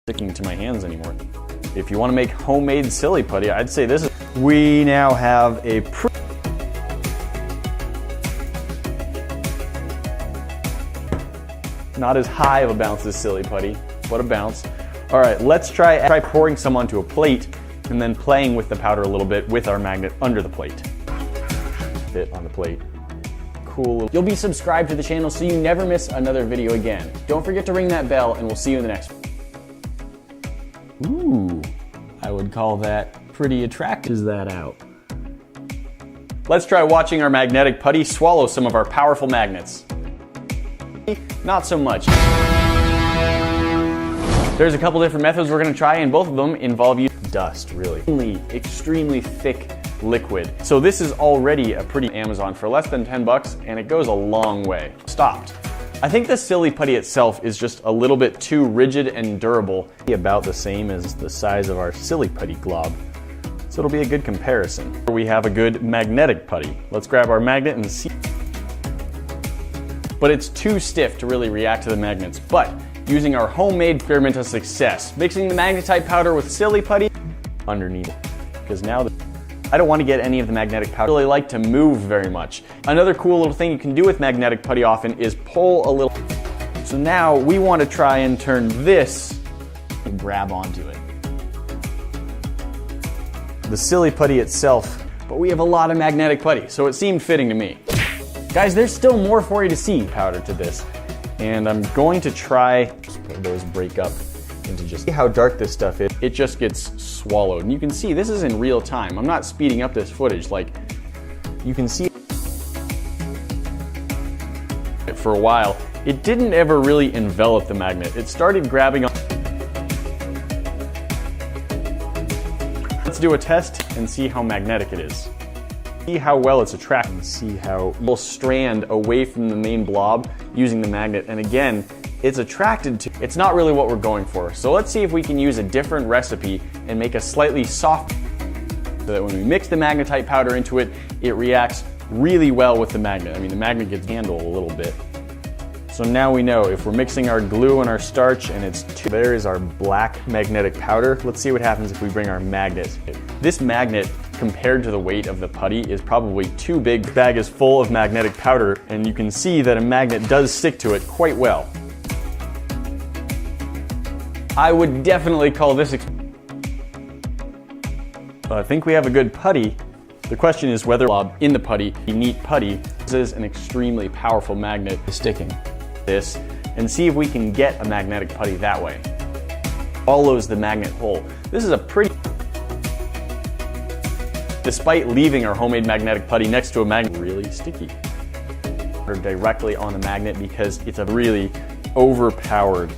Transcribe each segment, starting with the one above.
sticking to my hands anymore. If you want to make homemade silly putty, I'd say this is... We now have a not as high of a bounce as silly putty, but a bounce. All right, let's try pouring some onto a plate and then playing with the powder a little bit with our magnet under the plate. Fit on the plate. Cool. You'll be subscribed to the channel so you never miss another video again. Don't forget to ring that bell and we'll see you in the next one. Ooh, I would call that pretty attractive. Is that out? Let's try watching our magnetic putty swallow some of our powerful magnets. Not so much. There's a couple different methods we're going to try, and both of them involve using dust, really. Extremely thick liquid. So this is already a pretty Amazon for less than 10 bucks, and it goes a long way. Stopped. I think the silly putty itself is just a little bit too rigid and durable. About the same as the size of our silly putty glob. So it'll be a good comparison. We have a good magnetic putty. Let's grab our magnet and see. But it's too stiff to really react to the magnets. But using our homemade experiment of success, mixing the magnetite powder with silly putty underneath it. Because now I don't want to get any of the magnetic powder. I really like to move very much. Another cool little thing you can do with magnetic putty often is pull a little. So now we want to try and turn this and grab onto it. The silly putty itself, but we have a lot of magnetic putty, so it seemed fitting to me. Guys, there's still more for you to see. Powder to this. And I'm going to try, those break up into just see how dark this stuff is. It just gets swallowed. And you can see this is in real time. I'm not speeding up this footage. Like, you can see it for a while. It didn't ever really envelop the magnet. It started grabbing on. Let's do a test and see how magnetic it is. See how well it's attracting. See how little strand away from the main blob using the magnet. And again, it's attracted to. It's not really what we're going for. So let's see if we can use a different recipe and make a slightly soft, so that when we mix the magnetite powder into it, it reacts really well with the magnet. I mean, the magnet gets handled a little bit. So now we know if we're mixing our glue and our starch and it's too. There is our black magnetic powder. Let's see what happens if we bring our magnet. This magnet, compared to the weight of the putty, is probably too big. The bag is full of magnetic powder, and you can see that a magnet does stick to it quite well. I would definitely call this. I think we have a good putty. The question is whether in the putty, a neat putty, this is an extremely powerful magnet sticking this, and see if we can get a magnetic putty that way. Follows the magnet hole. This is a pretty. Despite leaving our homemade magnetic putty next to a magnet, really sticky. Or directly on the magnet because it's a really overpowered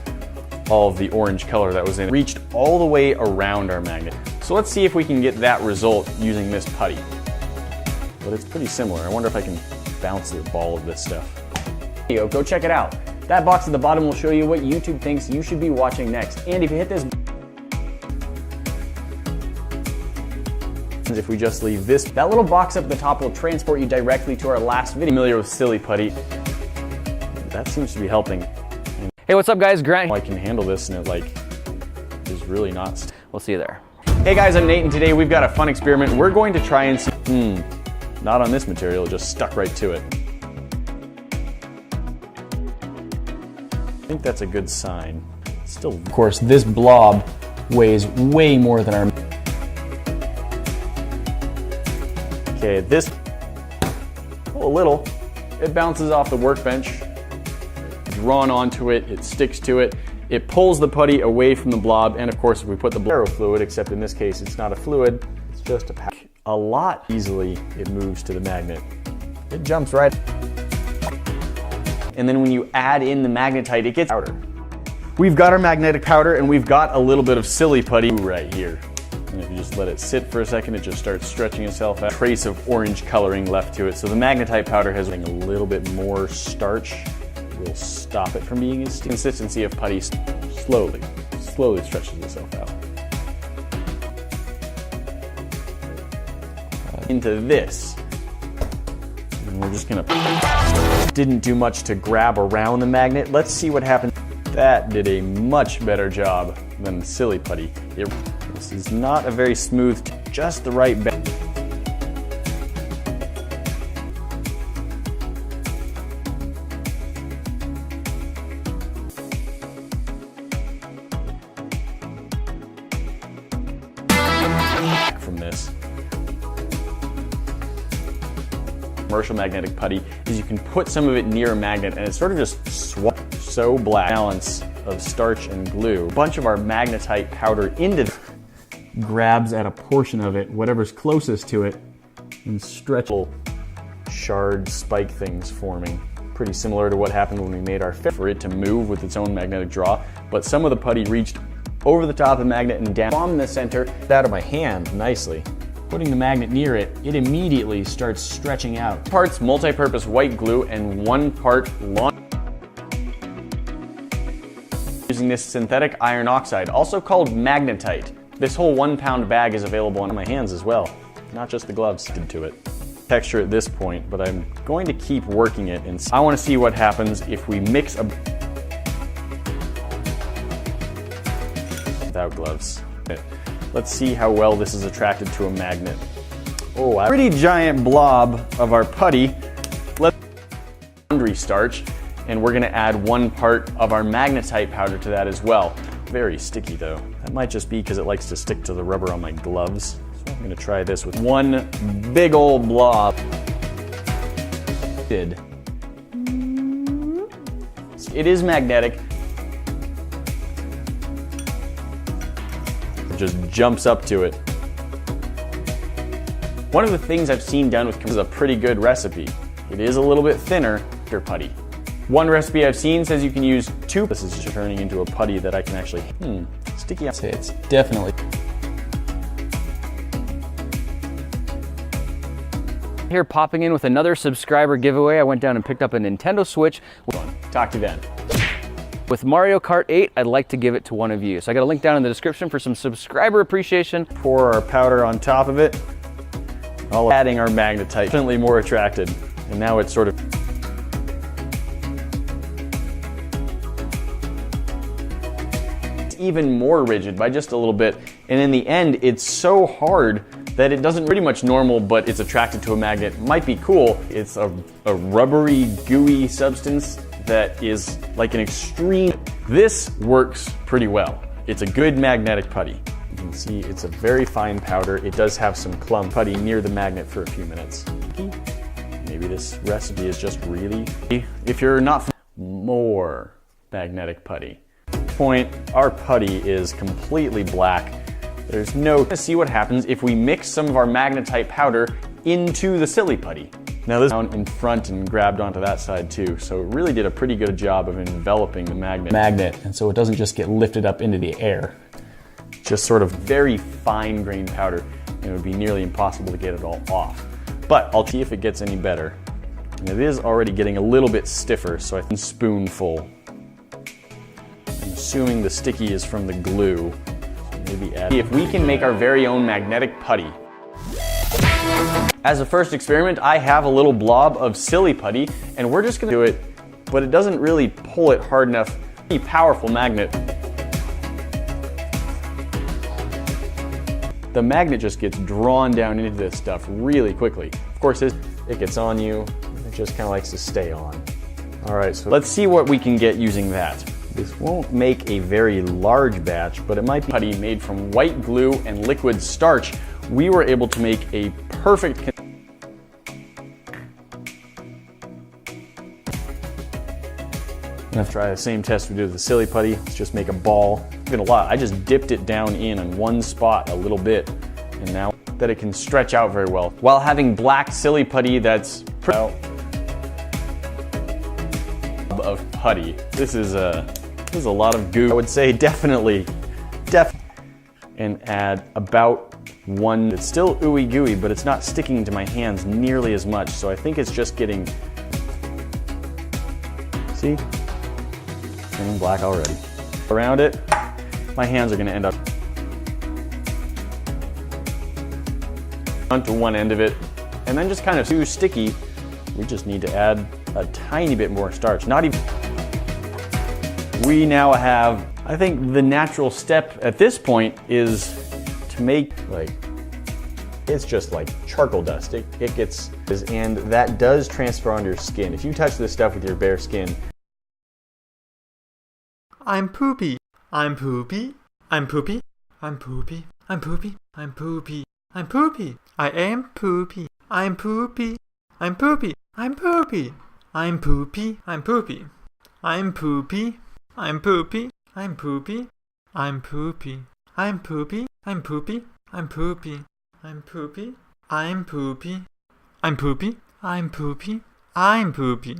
all of the orange color that was in it. Reached all the way around our magnet. So let's see if we can get that result using this putty. But it's pretty similar. I wonder if I can bounce the ball of this stuff. Go check it out. That box at the bottom will show you what YouTube thinks you should be watching next. And if you hit this, if we just leave this, that little box up at the top will transport you directly to our last video. Familiar with silly putty? That seems to be helping. And Hey, what's up guys? Grant. I can handle this and it like is really not. We'll see you there. Hey guys, I'm Nate and today we've got a fun experiment. We're going to try and see, not on this material, it just stuck right to it. I think that's a good sign. Still, of course, this blob weighs way more than our. Okay, this, a little, it bounces off the workbench, drawn onto it, it sticks to it, it pulls the putty away from the blob, and of course if we put the neTyro fluid, except in this case it's not a fluid, it's just a pack. A lot easily it moves to the magnet. It jumps right. And then when you add in the magnetite, it gets powder. We've got our magnetic powder and we've got a little bit of silly putty right here. And if you just let it sit for a second, it just starts stretching itself out. Trace of orange coloring left to it. So the magnetite powder has a little bit more starch. We'll stop it from being as consistency of putty slowly stretches itself out. Into this. And we're just gonna, didn't do much to grab around the magnet. Let's see what happens. That did a much better job than the silly putty. This is not a very smooth, just the right bend. From this. Commercial magnetic putty is you can put some of it near a magnet and it sort of just so black. Balance of starch and glue. A bunch of our magnetite powder into grabs at a portion of it, whatever's closest to it, and stretchable shard spike things forming. Pretty similar to what happened when we made our fit for it to move with its own magnetic draw, but some of the putty reached over the top of the magnet and down from the center out of my hand nicely. Putting the magnet near it, it immediately starts stretching out. Parts multi-purpose white glue and 1 part long. Using this synthetic iron oxide, also called magnetite. This whole 1 pound bag is available on my hands as well, not just the gloves to it. Texture at this point, but I'm going to keep working it and I want to see what happens if we mix a without gloves. Let's see how well this is attracted to a magnet. Oh, a pretty giant blob of our putty. Let's laundry starch, and we're gonna add 1 part of our magnetite powder to that as well. Very sticky though. That might just be because it likes to stick to the rubber on my gloves. So I'm gonna try this with 1 big old blob. It is magnetic. Just jumps up to it. One of the things I've seen done with is a pretty good recipe. It is a little bit thinner for putty. One recipe I've seen says you can use 2. This is just turning into a putty that I can actually, sticky. I'd say it's definitely. Here popping in with another subscriber giveaway. I went down and picked up a Nintendo Switch. Talk to you then. With Mario Kart 8, I'd like to give it to one of you. So I got a link down in the description for some subscriber appreciation. Pour our powder on top of it. All adding our magnetite. Definitely more attracted. And now it's sort of even more rigid by just a little bit. And in the end, it's so hard that it doesn't pretty much normal, but it's attracted to a magnet. Might be cool. It's a rubbery, gooey substance that is like an extreme. This works pretty well. It's a good magnetic putty. You can see it's a very fine powder. It does have some clump putty near the magnet for a few minutes. Maybe this recipe is just really, if you're not more magnetic putty. Point, our putty is completely black. There's no, let's see what happens if we mix some of our magnetite powder into the silly putty. Now this down in front and grabbed onto that side too, so it really did a pretty good job of enveloping the magnet, and so it doesn't just get lifted up into the air. Just sort of very fine grained powder, and it would be nearly impossible to get it all off. But I'll see if it gets any better. And it is already getting a little bit stiffer, so I think a spoonful. I'm assuming the sticky is from the glue. So maybe add. If we can make our very own magnetic putty. As a first experiment, I have a little blob of silly putty, and we're just gonna do it, but it doesn't really pull it hard enough. Pretty powerful magnet. The magnet just gets drawn down into this stuff really quickly. Of course, it gets on you, it just kind of likes to stay on. All right, so let's see what we can get using that. This won't make a very large batch, but it might be putty made from white glue and liquid starch. We were able to make a perfect. I'm gonna try the same test we did with the silly putty. Let's just make a ball. Even a lot. I just dipped it down in on one spot a little bit, and now that it can stretch out very well, while having black silly putty that's out of putty. This is a lot of goo. I would say definitely, and add about 1. It's still ooey gooey, but it's not sticking to my hands nearly as much. So I think it's just getting, see, turning black already. Around it, my hands are going to end up onto one end of it, and then just kind of too sticky. We just need to add a tiny bit more starch. Not even. We now have, I think the natural step at this point is to make it's just like charcoal dust. It gets, and that does transfer onto your skin. If you touch this stuff with your bare skin. I'm poopy. I'm poopy. I'm poopy. I'm poopy. I'm poopy. I'm poopy. I'm poopy. I am poopy. I'm poopy. I'm poopy. I'm poopy. I'm poopy. I'm poopy. I'm poopy. I'm poopy. I'm poopy. I'm poopy. I'm poopy. I'm poopy. I'm poopy. I'm poopy. I'm poopy. I'm poopy. I'm poopy. I'm poopy.